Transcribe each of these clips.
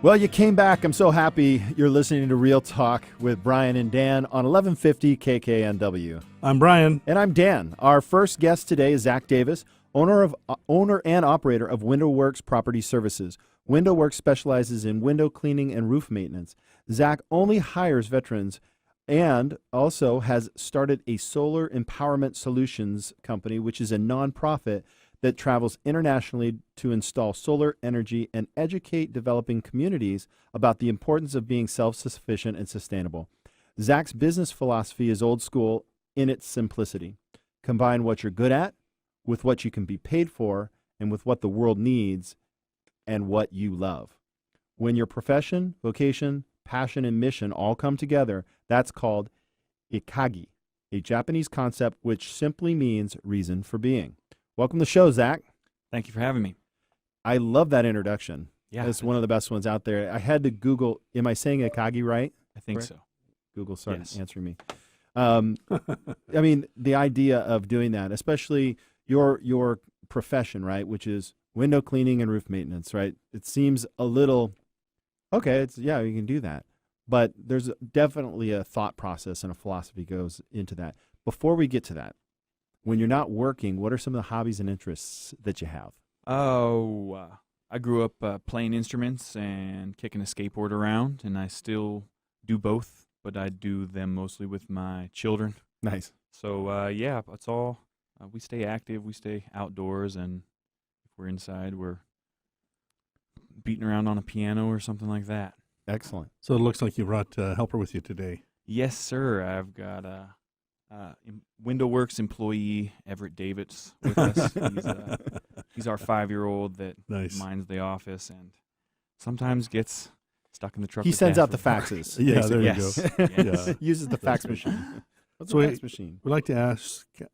Well, you came back. I'm so happy you're listening to Real Talk with Brian and Dan on 1150 KKNW. I'm Brian. And I'm Dan. Our first guest today is Zach Davis, owner and operator of WindowWorks Property Services. WindowWorks specializes in window cleaning and roof maintenance. Zach only hires veterans and also has started a solar empowerment solutions company, which is a nonprofit that travels internationally to install solar energy and educate developing communities about the importance of being self-sufficient and sustainable. Zach's business philosophy is old school in its simplicity. Combine what you're good at with what you can be paid for and with what the world needs and what you love. When your profession, vocation, passion, and mission all come together, that's called ikigai, a Japanese concept which simply means reason for being. Welcome to the show, Zach. Thank you for having me. I love that introduction. Yeah. It's one of the best ones out there. I had to Google, am I saying ikigai right? I think so. Google started Yes. answering me. I mean, the idea of doing that, especially your profession, right, which is window cleaning and roof maintenance, right? It seems a little, okay, you can do that. But there's definitely a thought process and a philosophy goes into that. Before we get to that, when you're not working, what are some of the hobbies and interests that you have? I grew up playing instruments and kicking a skateboard around, and I still do both, but I do them mostly with my children. Nice. So, yeah, it's all, we stay active, we stay outdoors, and if we're inside, we're beating around on a piano or something like that. Excellent. So it looks like you brought a helper with you today. Yes, sir. I've got WindowWorks employee Everett Davids with us. He's our 5-year-old that minds the office and sometimes gets stuck in the truck. He sends out the faxes. Yeah, there you go. Yes. Uses the fax machine. What's So a fax machine? We'd like to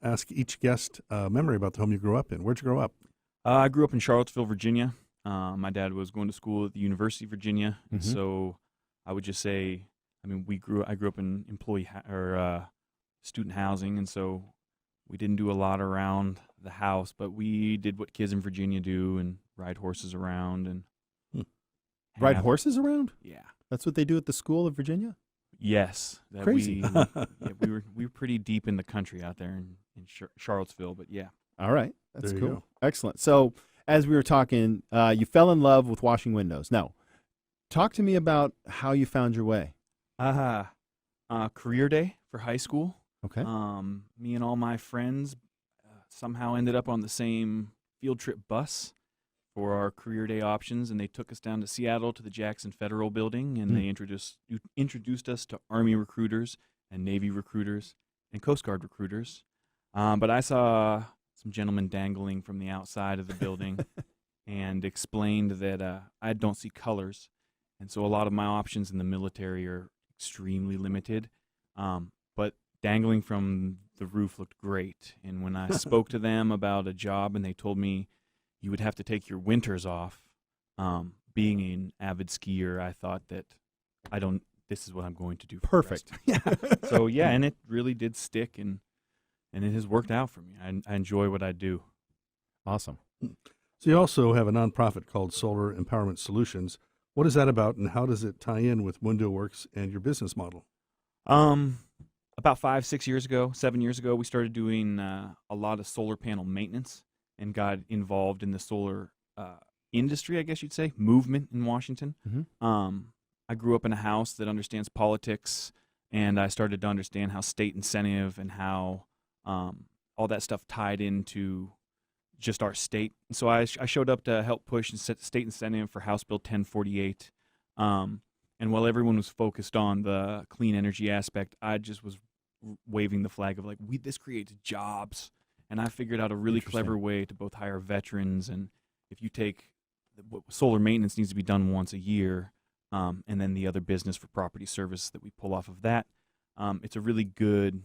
ask each guest a memory about the home you grew up in. Where'd you grow up? I grew up in Charlottesville, Virginia. My dad was going to school at the University of Virginia, and so I would just say, I mean, I grew up in student housing, and so we didn't do a lot around the house, but we did what kids in Virginia do and ride horses around and Ride horses around? Yeah, that's what they do at the school of Virginia. Yes, Crazy. We were pretty deep in the country out there in Charlottesville, but yeah. All right, that's There you cool. go. Excellent. So as we were talking, you fell in love with washing windows. Now, talk to me about how you found your way. Career day for high school. Okay. Me and all my friends somehow ended up on the same field trip bus for our career day options, and they took us down to Seattle to the Jackson Federal Building, and they introduced us to Army recruiters and Navy recruiters and Coast Guard recruiters. But I saw some gentlemen dangling from the outside of the building and explained that I don't see colors, and so a lot of my options in the military are extremely limited. But dangling from the roof looked great. And when I spoke to them about a job and they told me you would have to take your winters off, being an avid skier, I thought that this is what I'm going to do. Perfect. Yeah. So, yeah, and it really did stick, and it has worked out for me. I enjoy what I do. Awesome. So you also have a nonprofit called Solar Empowerment Solutions. What is that about, and how does it tie in with WindowWorks and your business model? About 7 years ago, we started doing a lot of solar panel maintenance and got involved in the solar industry, I guess you'd say, movement in Washington. I grew up in a house that understands politics, and I started to understand how state incentive and how all that stuff tied into just our state. And so I showed up to help push and set state incentive for House Bill 1048. And while everyone was focused on the clean energy aspect, I just was waving the flag of like, this creates jobs. And I figured out a really clever way to both hire veterans, and if you take solar maintenance needs to be done once a year, and then the other business for property service that we pull off of that, it's a really good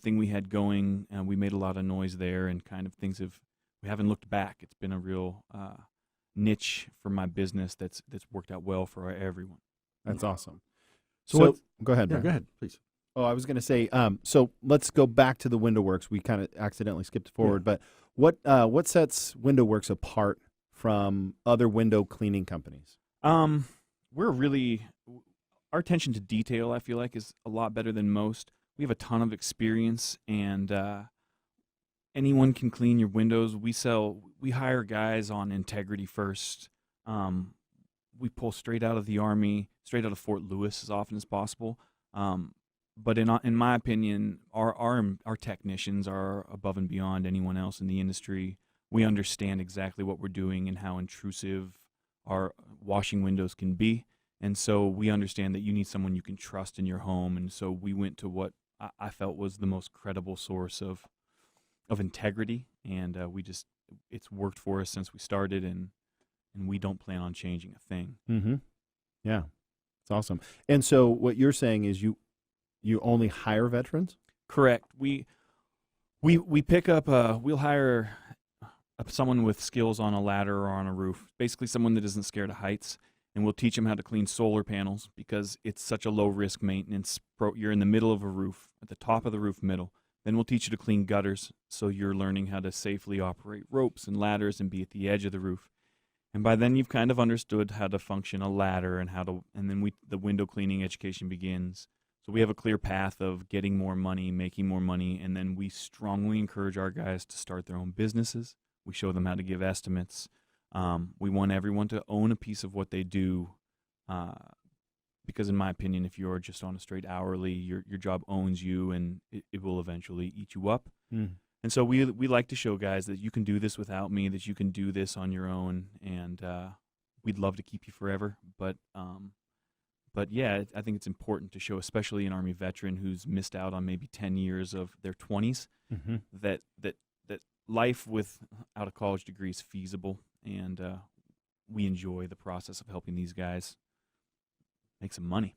thing we had going, and we made a lot of noise there, and kind of we haven't looked back. It's been a real niche for my business that's worked out well for everyone. That's awesome. So go ahead. Yeah, Brian. go ahead, please. Oh, I was going to say, so let's go back to the WindowWorks. We kind of accidentally skipped forward, but what sets WindowWorks apart from other window cleaning companies? we're really, our attention to detail, I feel like, is a lot better than most. We have a ton of experience, and anyone can clean your windows. We hire guys on integrity first. We pull straight out of the Army, straight out of Fort Lewis as often as possible. But in my opinion, our technicians are above and beyond anyone else in the industry. We understand exactly what we're doing and how intrusive our washing windows can be. And so we understand that you need someone you can trust in your home. And so we went to what I felt was the most credible source of integrity. And it's worked for us since we started, and we don't plan on changing a thing. Mm-hmm. Yeah, it's awesome. And so what you're saying is you only hire veterans? Correct. We pick up, we'll hire someone with skills on a ladder or on a roof, basically someone that isn't scared of heights, and we'll teach them how to clean solar panels because it's such a low-risk maintenance. You're in the middle of a roof, at the top of the roof middle. Then we'll teach you to clean gutters, so you're learning how to safely operate ropes and ladders and be at the edge of the roof. And by then you've kind of understood how to function a ladder and then the window cleaning education begins. So we have a clear path of getting more money, making more money, and then we strongly encourage our guys to start their own businesses. We show them how to give estimates. We want everyone to own a piece of what they do, because in my opinion, if you're just on a straight hourly, your job owns you, and it will eventually eat you up. Mm. And so we like to show guys that you can do this without me, that you can do this on your own, and we'd love to keep you forever. But yeah, I think it's important to show, especially an Army veteran who's missed out on maybe 10 years of their 20s, Mm-hmm. that life without a college degree is feasible, and we enjoy the process of helping these guys make some money.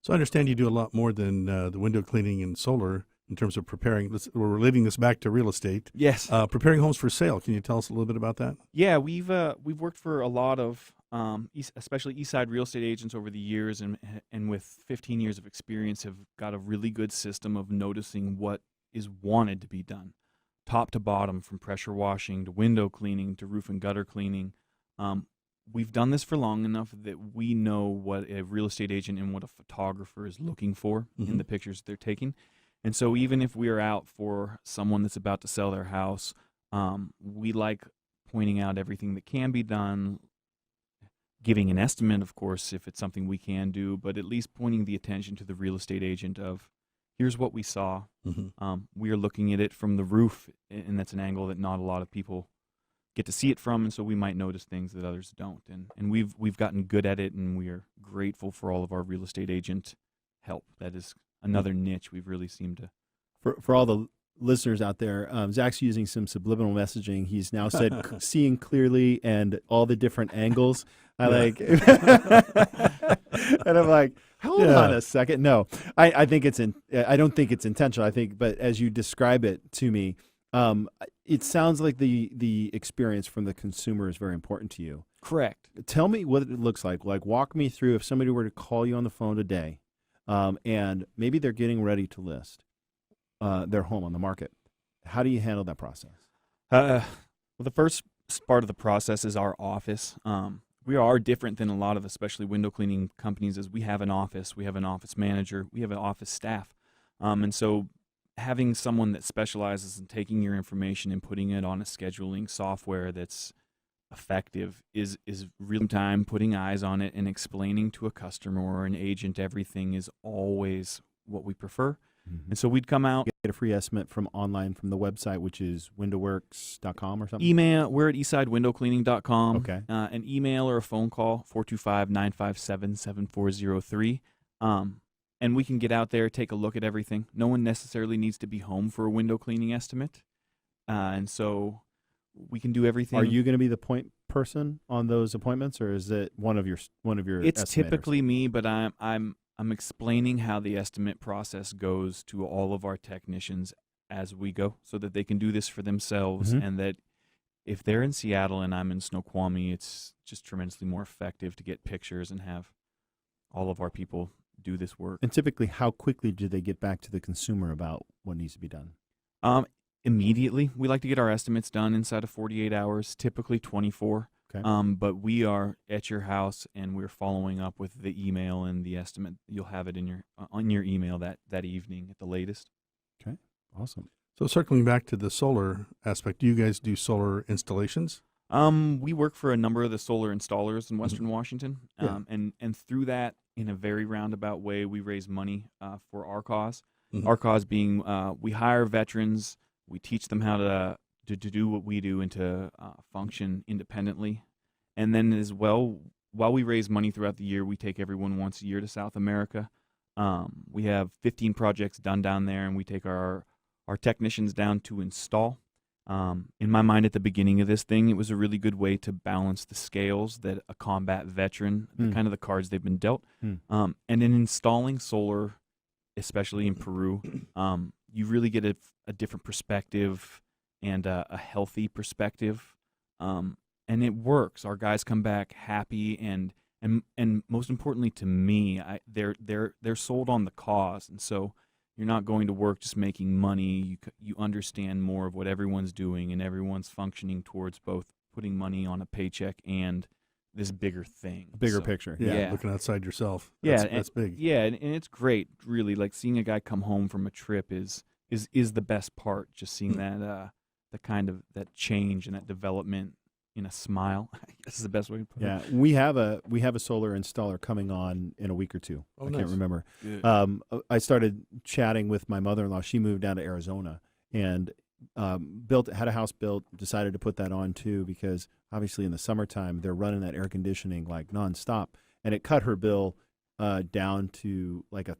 So I understand you do a lot more than the window cleaning and solar in terms of preparing. We're relating this back to real estate. Yes. Preparing homes for sale. Can you tell us a little bit about that? Yeah, we've worked for a lot of especially East Side real estate agents over the years, and with 15 years of experience, have got a really good system of noticing what is wanted to be done, top to bottom, from pressure washing to window cleaning to roof and gutter cleaning. We've done this for long enough that we know what a real estate agent and what a photographer is looking for in the pictures they're taking. And so even if we are out for someone that's about to sell their house, we like pointing out everything that can be done, giving an estimate, of course, if it's something we can do, but at least pointing the attention to the real estate agent of, here's what we saw. We are looking at it from the roof, and that's an angle that not a lot of people get to see it from, and so we might notice things that others don't. And we've gotten good at it, and we are grateful for all of our real estate agent help. That is another niche we've really seemed to. For all the listeners out there, Zach's using some subliminal messaging. He's now said seeing clearly and all the different angles. I like, and I'm like, hold on a second. No, I think I don't think it's intentional. But as you describe it to me, it sounds like the experience from the consumer is very important to you. Correct. Tell me what it looks like. Like, walk me through if somebody were to call you on the phone today, and maybe they're getting ready to list their home on the market. How do you handle that process? Well, the first part of the process is our office. We are different than a lot of, especially window cleaning companies, as we have an office, we have an office manager, we have an office staff. And so having someone that specializes in taking your information and putting it on a scheduling software that's effective is real time, putting eyes on it and explaining to a customer or an agent everything is always what we prefer. And so we'd come out. Get a free estimate from the website, which is windowworks.com or something? Email, we're at eastsidewindowcleaning.com. Okay. An email or a phone call, 425-957-7403. And we can get out there, take a look at everything. No one necessarily needs to be home for a window cleaning estimate. And so we can do everything. Are you going to be the point person on those appointments, or is it one of your It's estimators? typically me, but I'm explaining how the estimate process goes to all of our technicians as we go, so that they can do this for themselves, and that if they're in Seattle and I'm in Snoqualmie, it's just tremendously more effective to get pictures and have all of our people do this work. And typically, how quickly do they get back to the consumer about what needs to be done? Immediately. We like to get our estimates done inside of 48 hours, typically 24. Okay. But we are at your house, and we're following up with the email and the estimate. You'll have it in your on your email that evening at the latest. Okay. Awesome. So circling back to the solar aspect, do you guys do solar installations? We work for a number of the solar installers in Western Washington, Yeah. and through that, in a very roundabout way, we raise money for our cause. Mhm. Our cause being, we hire veterans, we teach them how to do what we do and to function independently, and then as well, while we raise money throughout the year, we take everyone once a year to South America. We have 15 projects done down there, and we take our technicians down to install. In my mind, at the beginning of this thing, it was a really good way to balance the scales that a combat veteran, kind of the cards they've been dealt. And in installing solar, especially in Peru, you really get a different perspective and a healthy perspective. And it works. Our guys come back happy, and most importantly to me, they're sold on the cause, and so. You're not going to work just making money. You understand more of what everyone's doing, and everyone's functioning towards both putting money on a paycheck and this bigger thing. Bigger picture. Yeah, looking outside yourself. Yeah, That's big. Yeah, and it's great, really. Like seeing a guy come home from a trip is the best part. Just seeing that the kind of that change and that development in a smile. I guess is the best way to put it. Yeah, we have a solar installer coming on in a week or two. Oh, I nice. can't remember. Good. I started chatting with my mother-in-law. She moved down to Arizona and had a house built. Decided to put that on too because obviously in the summertime they're running that air conditioning like nonstop, and it cut her bill down to like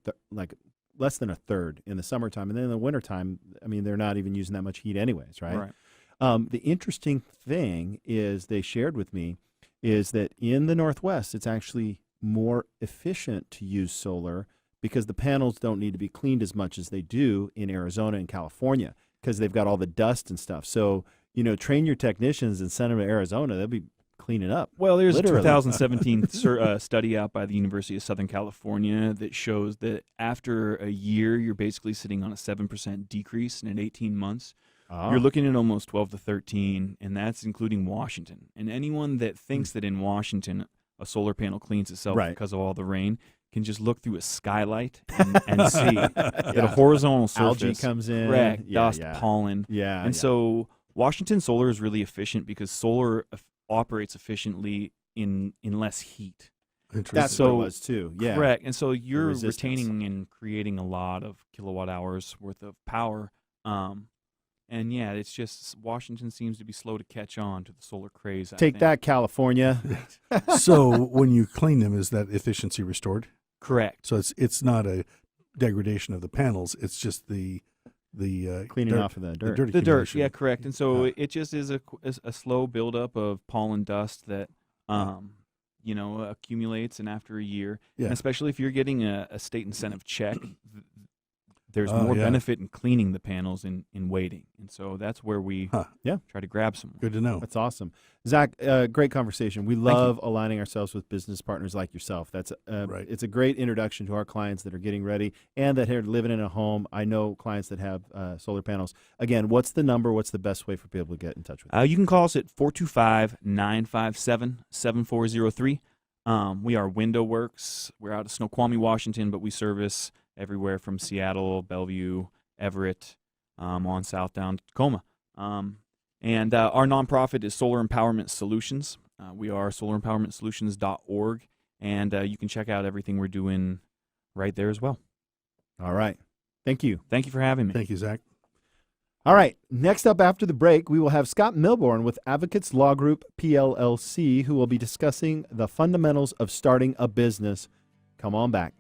less than a third in the summertime, and then in the wintertime, I mean they're not even using that much heat anyways, right? The interesting thing is they shared with me is that in the Northwest, it's actually more efficient to use solar because the panels don't need to be cleaned as much as they do in Arizona and California because they've got all the dust and stuff. So, train your technicians and send them to Arizona. They'll be cleaning up. Well, there's Literally. a 2017 study out by the University of Southern California that shows that after a year, you're basically sitting on a 7% decrease, and in 18 months, you're looking at almost 12 to 13, and that's including Washington. And anyone that thinks that in Washington a solar panel cleans itself because of all the rain can just look through a skylight and see that a horizontal surface, algae comes in, correct, dust, pollen. and So Washington solar is really efficient because solar operates efficiently in less heat. that's what it was too. Yeah, Correct. And so you're resistance. retaining and creating a lot of kilowatt hours worth of power. And yeah, it's just Washington seems to be slow to catch on to the solar craze. I Take think. that, California. So when you clean them, is that efficiency restored? Correct. So it's not a degradation of the panels. It's just the Cleaning dirt, off of the dirt. The dirt, accumulation. yeah, correct. And so it just is a slow buildup of pollen dust that accumulates, and after a year, Yeah. and especially if you're getting a state incentive check, there's Oh, more yeah. benefit in cleaning the panels in waiting. And so that's where we try to grab some. Good to know. That's awesome. Zach, great conversation. We love aligning ourselves with business partners like yourself. That's Right. It's a great introduction to our clients that are getting ready and that are living in a home. I know clients that have solar panels. Again, what's the number? What's the best way for people to get in touch with you? You can call us at 425-957-7403. We are WindowWorks. We're out of Snoqualmie, Washington, but we service everywhere from Seattle, Bellevue, Everett, on south down to Tacoma. And our nonprofit is Solar Empowerment Solutions. We are solaремpowermentsolutions.org, and you can check out everything we're doing right there as well. All right. Thank you. Thank you for having me. Thank you, Zach. All right. Next up after the break, we will have Scott Milborn with Advocates Law Group, PLLC, who will be discussing the fundamentals of starting a business. Come on back.